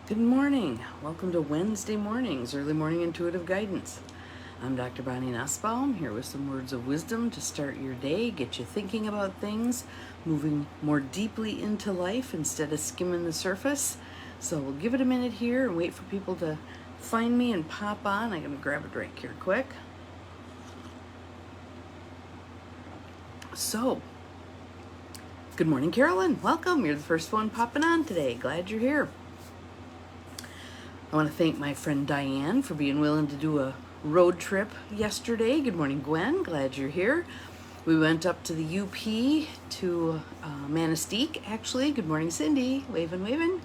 Good morning. Welcome to Wednesday mornings, early morning intuitive guidance. I'm Dr. Bonnie Nussbaum, here with some words of wisdom to start your day, get you thinking about things, moving more deeply into life instead of skimming the surface. So we'll give it a minute here and wait for people to find me and pop on. I'm going to grab a drink here quick. So, good morning, Carolyn. Welcome. You're the first one popping on today. Glad you're here. I want to thank my friend Diane for being willing to do a road trip yesterday. Good morning, Gwen. Glad you're here. We went up to the UP to Manistee, actually. Good morning, Cindy. Waving.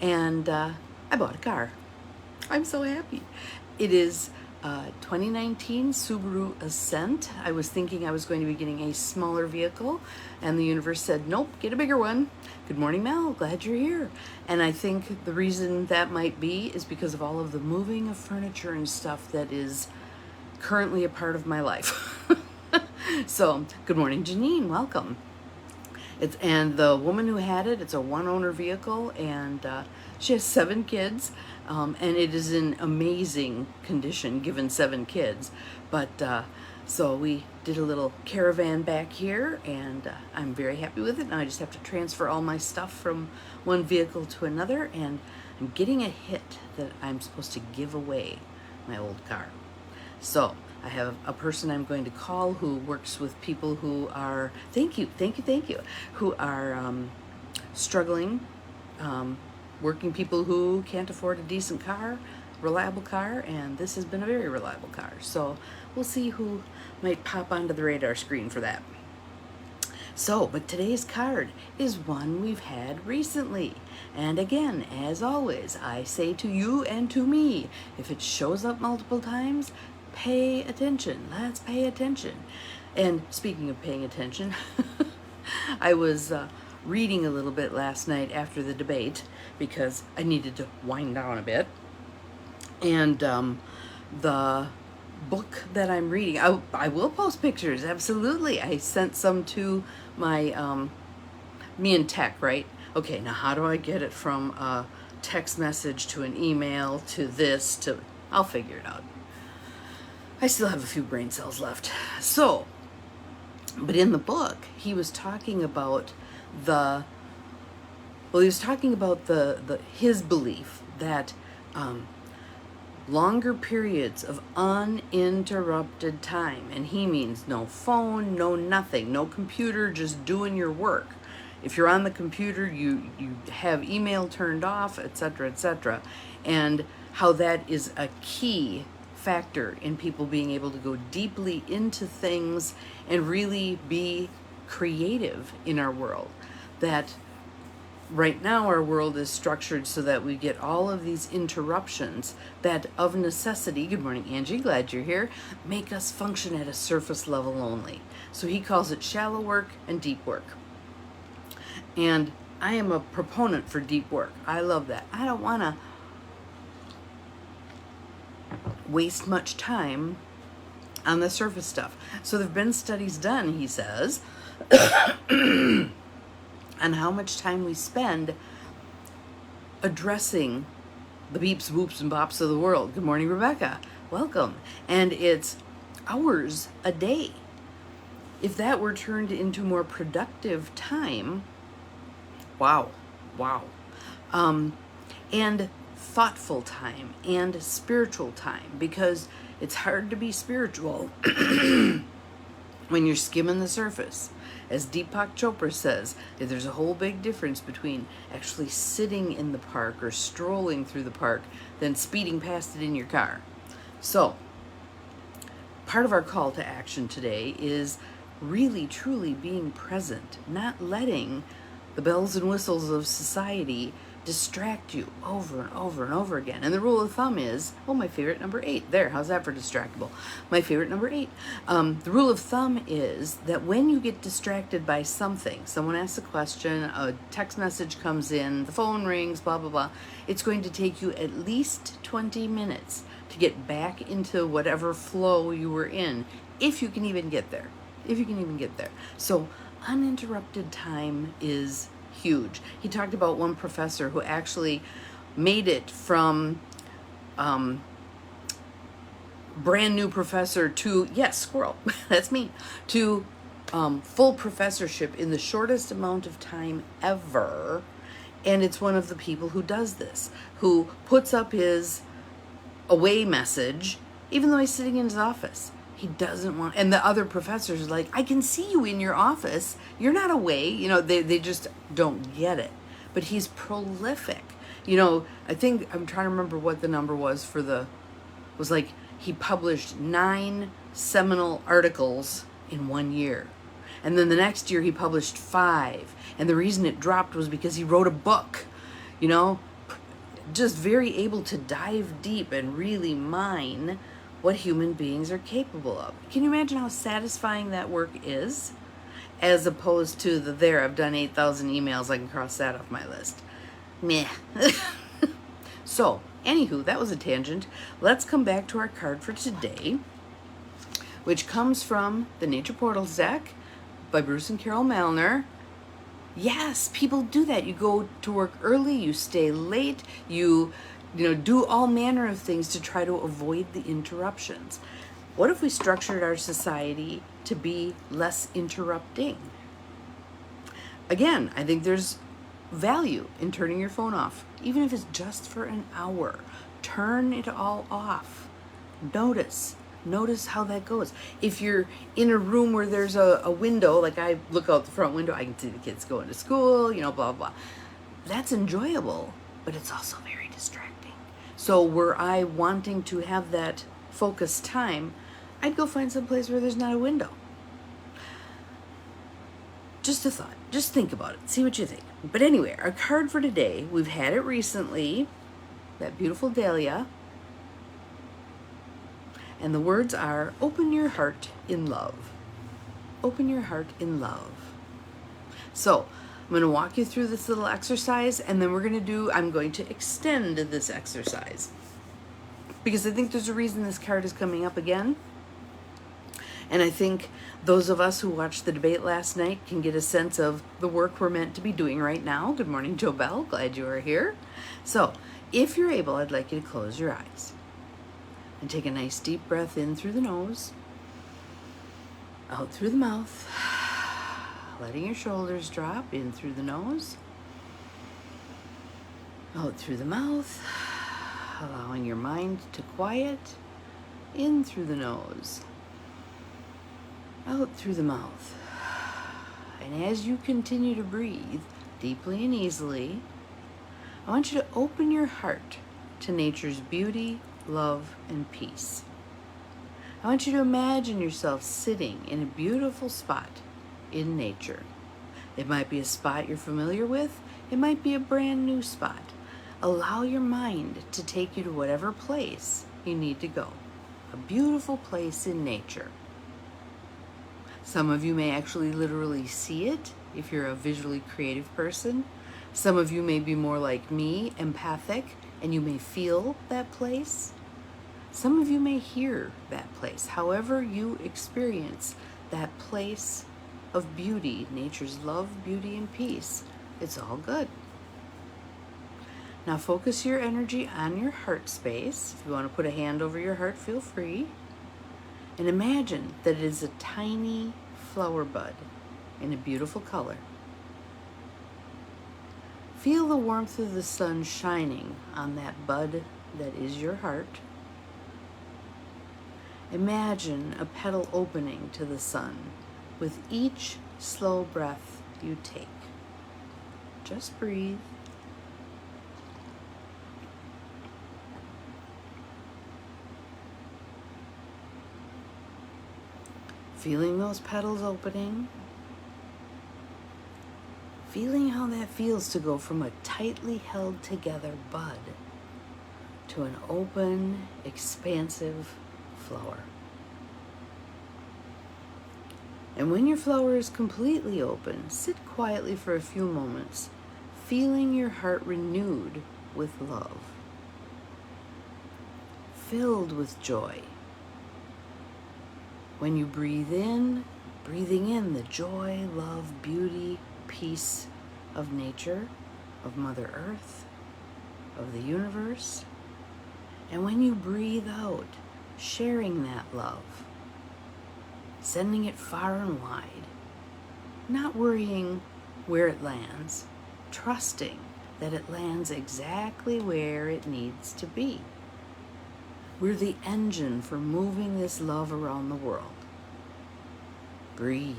And I bought a car. I'm so happy. It is 2019 Subaru Ascent. I was thinking I was going to be getting a smaller vehicle, and the universe said, nope, get a bigger one. Good morning, Mel. Glad you're here. And I think the reason that might be is because of all of the moving of furniture and stuff that is currently a part of my life. So, good morning, Janine. Welcome. And the woman who had it, it's a one-owner vehicle, and she has 7 kids, and it is in amazing condition given 7 kids. But so we did a little caravan back here, and I'm very happy with it. Now I just have to transfer all my stuff from one vehicle to another, and I'm getting a hit that I'm supposed to give away my old car. So I have a person I'm going to call who works with people who are, thank you, who are struggling, working people who can't afford a decent car, reliable car, and this has been a very reliable car. So we'll see who might pop onto the radar screen for that. So, but today's card is one we've had recently. And again, as always, I say to you and to me, if it shows up multiple times, pay attention. Let's pay attention. And speaking of paying attention, I was reading a little bit last night after the debate because I needed to wind down a bit. And the book that I'm reading, I will post pictures, absolutely. I sent some to my me and tech, right? Okay, now how do I get it from a text message to an email to this to, I'll figure it out. I still have a few brain cells left. So, but in the book, he was talking about his belief that longer periods of uninterrupted time, and he means no phone, no nothing, no computer, just doing your work. If you're on the computer, you have email turned off, etc., and how that is a key factor in people being able to go deeply into things and really be creative in our world. That right now our world is structured so that we get all of these interruptions that of necessity, good morning Angie, glad you're here, make us function at a surface level only. So he calls it shallow work and deep work. And I am a proponent for deep work. I love that. I don't want to waste much time on the surface stuff. So there have been studies done, he says, on how much time we spend addressing the beeps, whoops, and bops of the world. Good morning, Rebecca. Welcome. And it's hours a day. If that were turned into more productive time, wow. And thoughtful time and spiritual time, because it's hard to be spiritual when you're skimming the surface. As Deepak Chopra says, there's a whole big difference between actually sitting in the park or strolling through the park than speeding past it in your car. So, part of our call to action today is really, truly being present, not letting the bells and whistles of society distract you over and over again. And the rule of thumb is, my favorite number 8. There, how's that for distractible? My favorite number 8. The rule of thumb is that when you get distracted by something, someone asks a question, a text message comes in, the phone rings, blah, blah, blah, it's going to take you at least 20 minutes to get back into whatever flow you were in, if you can even get there. So uninterrupted time is huge. He talked about one professor who actually made it from brand new professor to, yes, squirrel, that's me, to full professorship in the shortest amount of time ever. And it's one of the people who does this, who puts up his away message, even though he's sitting in his office. He doesn't want, and the other professors are like, I can see you in your office. You're not away. You know, they just don't get it. But he's prolific. You know, I think, I'm trying to remember what the number was for was like, he published 9 seminal articles in 1 year. And then the next year he published 5. And the reason it dropped was because he wrote a book, you know, just very able to dive deep and really mine what human beings are capable of. Can you imagine how satisfying that work is? As opposed to there, I've done 8,000 emails, I can cross that off my list. Meh. So, anywho, that was a tangent. Let's come back to our card for today, which comes from the Nature Portals deck by Bruce and Carol Malner. Yes, people do that. You go to work early, you stay late, you do all manner of things to try to avoid the interruptions. What if we structured our society to be less interrupting? Again, I think there's value in turning your phone off, even if it's just for an hour. Turn it all off. Notice how that goes. If you're in a room where there's a window, like I look out the front window, I can see the kids going to school, blah, blah. That's enjoyable, but it's also very distracting. So were I wanting to have that focused time, I'd go find some place where there's not a window. Just a thought. Just think about it. See what you think. But anyway, our card for today, we've had it recently, that beautiful dahlia. And the words are, open your heart in love. Open your heart in love. So I'm going to walk you through this little exercise, and then I'm going to extend this exercise, because I think there's a reason this card is coming up again. And I think those of us who watched the debate last night can get a sense of the work we're meant to be doing right now. Good morning, Jo Bell. Glad you are here. So if you're able, I'd like you to close your eyes and take a nice deep breath in through the nose, out through the mouth, letting your shoulders drop, in through the nose, out through the mouth, allowing your mind to quiet, in through the nose, out through the mouth. And as you continue to breathe deeply and easily, I want you to open your heart to nature's beauty, love, and peace. I want you to imagine yourself sitting in a beautiful spot in nature. It might be a spot you're familiar with. It might be a brand new spot. Allow your mind to take you to whatever place you need to go. A beautiful place in nature. Some of you may actually literally see it if you're a visually creative person. Some of you may be more like me, empathic, and you may feel that place. Some of you may hear that place. However you experience that place of beauty, nature's love, beauty, and peace, it's all good. Now focus your energy on your heart space. If you want to put a hand over your heart, feel free. And imagine that it is a tiny flower bud in a beautiful color. Feel the warmth of the sun shining on that bud that is your heart. Imagine a petal opening to the sun with each slow breath you take. Just breathe. Feeling those petals opening. Feeling how that feels to go from a tightly held together bud to an open, expansive flower. And when your flower is completely open, sit quietly for a few moments, feeling your heart renewed with love, filled with joy. When you breathe in, breathing in the joy, love, beauty, peace of nature, of Mother Earth. of the universe. And when you breathe out, sharing that love, sending it far and wide, not worrying where it lands, trusting that it lands exactly where it needs to be. We're the engine for moving this love around the world. Breathe.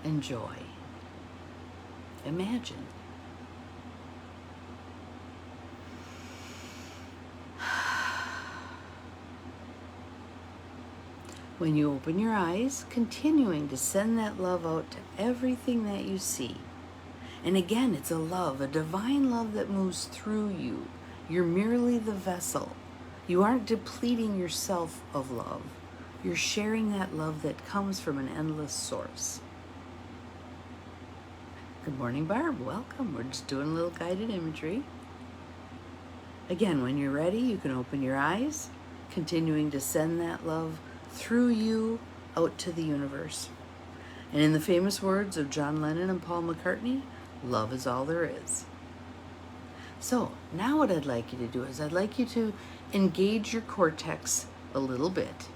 Enjoy. Imagine. When you open your eyes, continuing to send that love out to everything that you see. And again, it's a love, a divine love that moves through you. You're merely the vessel. You aren't depleting yourself of love. You're sharing that love that comes from an endless source. Good morning, Barb. Welcome. We're just doing a little guided imagery. Again, when you're ready, you can open your eyes, continuing to send that love through you out to the universe. And in the famous words of John Lennon and Paul McCartney, love is all there is. So now what I'd like you to do is I'd like you to engage your cortex a little bit.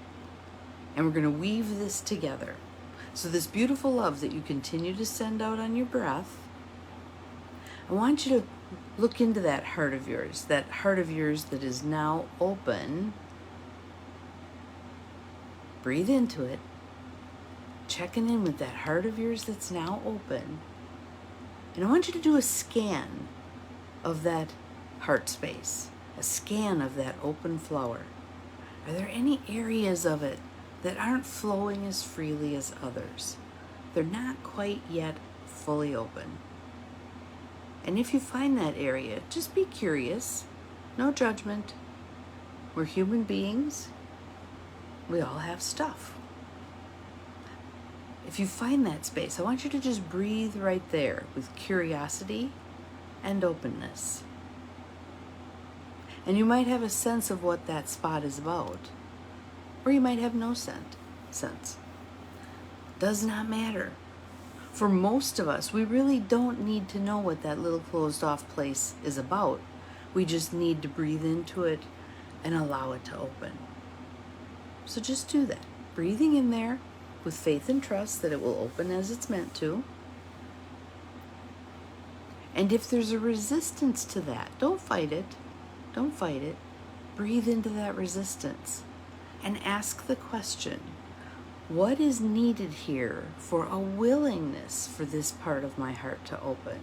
And we're going to weave this together. So this beautiful love that you continue to send out on your breath, I want you to look into that heart of yours that is now open. Breathe into it, checking in with that heart of yours that's now open. And I want you to do a scan of that heart space, a scan of that open flower. Are there any areas of it that aren't flowing as freely as others? They're not quite yet fully open. And if you find that area, just be curious, no judgment. We're human beings. We all have stuff. If you find that space, I want you to just breathe right there with curiosity and openness. And you might have a sense of what that spot is about, or you might have no sense. Does not matter. For most of us, we really don't need to know what that little closed off place is about. We just need to breathe into it and allow it to open. So just do that, breathing in there with faith and trust that it will open as it's meant to. And if there's a resistance to that, don't fight it. Don't fight it. Breathe into that resistance and ask the question, what is needed here for a willingness for this part of my heart to open?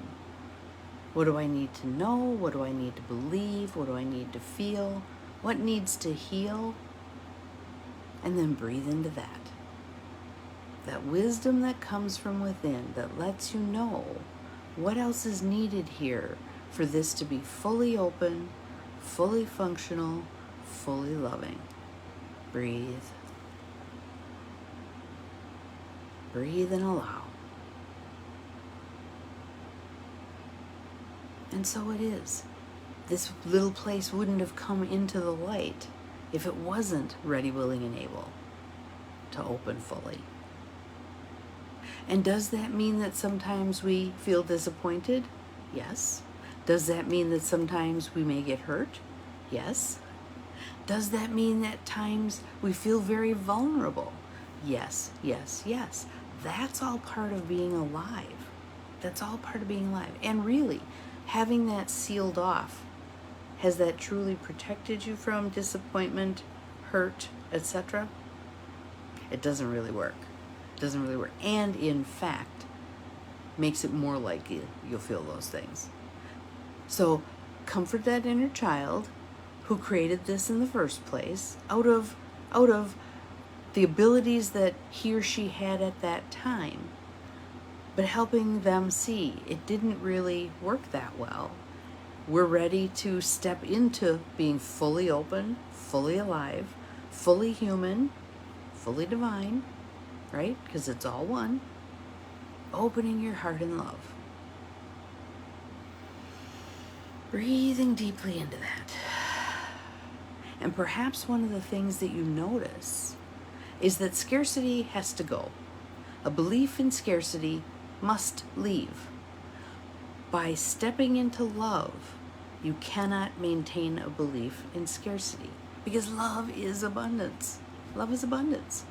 What do I need to know? What do I need to believe? What do I need to feel? What needs to heal? And then breathe into that. That wisdom that comes from within that lets you know what else is needed here for this to be fully open, fully functional, fully loving. Breathe. Breathe and allow. And so it is. This little place wouldn't have come into the light if it wasn't ready, willing, and able to open fully. And does that mean that sometimes we feel disappointed? Yes. Does that mean that sometimes we may get hurt? Yes. Does that mean that times we feel very vulnerable? Yes, yes, yes. That's all part of being alive. That's all part of being alive. And really, having that sealed off, has that truly protected you from disappointment, hurt, etc.? It doesn't really work. It doesn't really work. And in fact, makes it more likely you'll feel those things. So comfort that inner child who created this in the first place out of the abilities that he or she had at that time, but helping them see it didn't really work that well. We're ready to step into being fully open, fully alive, fully human, fully divine, right? Because it's all one. Opening your heart in love. Breathing deeply into that. And perhaps one of the things that you notice is that scarcity has to go. A belief in scarcity must leave. By stepping into love, you cannot maintain a belief in scarcity, because love is abundance. Love is abundance.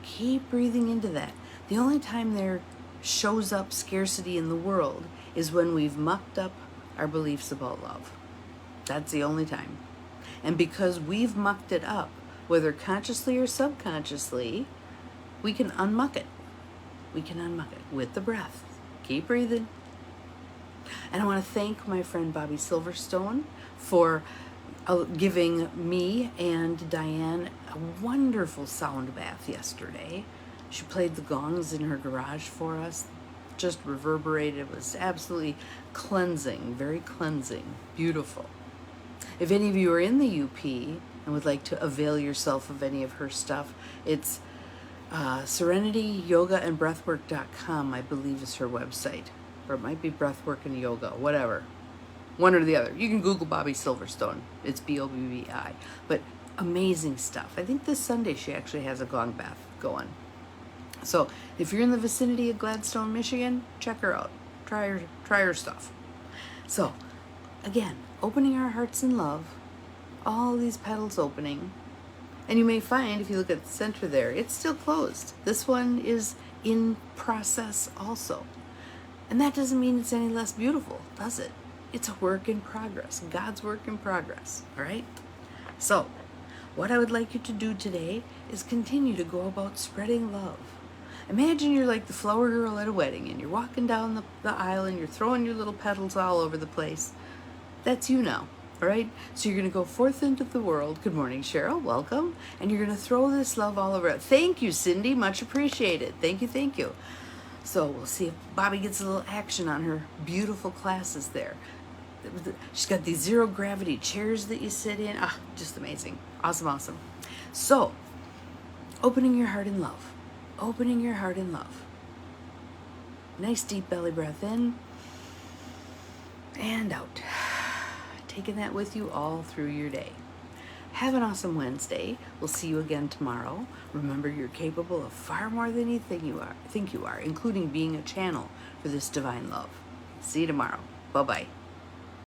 Keep breathing into that. The only time there shows up scarcity in the world is when we've mucked up our beliefs about love. That's the only time. And because we've mucked it up, whether consciously or subconsciously, we can unmuck it. We can unmuck it with the breath. Keep breathing. And I want to thank my friend Bobby Silverstone for giving me and Diane a wonderful sound bath yesterday. She played the gongs in her garage for us. Just reverberated. It was absolutely cleansing, very cleansing, beautiful. If any of you are in the UP and would like to avail yourself of any of her stuff, it's serenityyogaandbreathwork.com, I believe, is her website. Or it might be Breathwork and Yoga, whatever. One or the other. You can Google Bobby Silverstone. It's Bobbi. But amazing stuff. I think this Sunday she actually has a gong bath going. So if you're in the vicinity of Gladstone, Michigan, check her out. Try her stuff. So again, opening our hearts in love, all these petals opening. And you may find, if you look at the center there, it's still closed. This one is in process also. And that doesn't mean it's any less beautiful, does it? It's a work in progress, God's work in progress, all right? So, what I would like you to do today is continue to go about spreading love. Imagine you're like the flower girl at a wedding and you're walking down the aisle and you're throwing your little petals all over the place. That's you now, all right? So you're going to go forth into the world. Good morning, Cheryl. Welcome. And you're going to throw this love all over it. Thank you, Cindy. Much appreciated. Thank you, thank you. So we'll see if Bobby gets a little action on her beautiful classes there. She's got these zero gravity chairs that you sit in. Ah, just amazing. Awesome, awesome. So, opening your heart in love. Opening your heart in love. Nice deep belly breath in and out. Taking that with you all through your day. Have an awesome Wednesday. We'll see you again tomorrow. Remember, you're capable of far more than you think you are, including being a channel for this divine love. See you tomorrow. Bye-bye.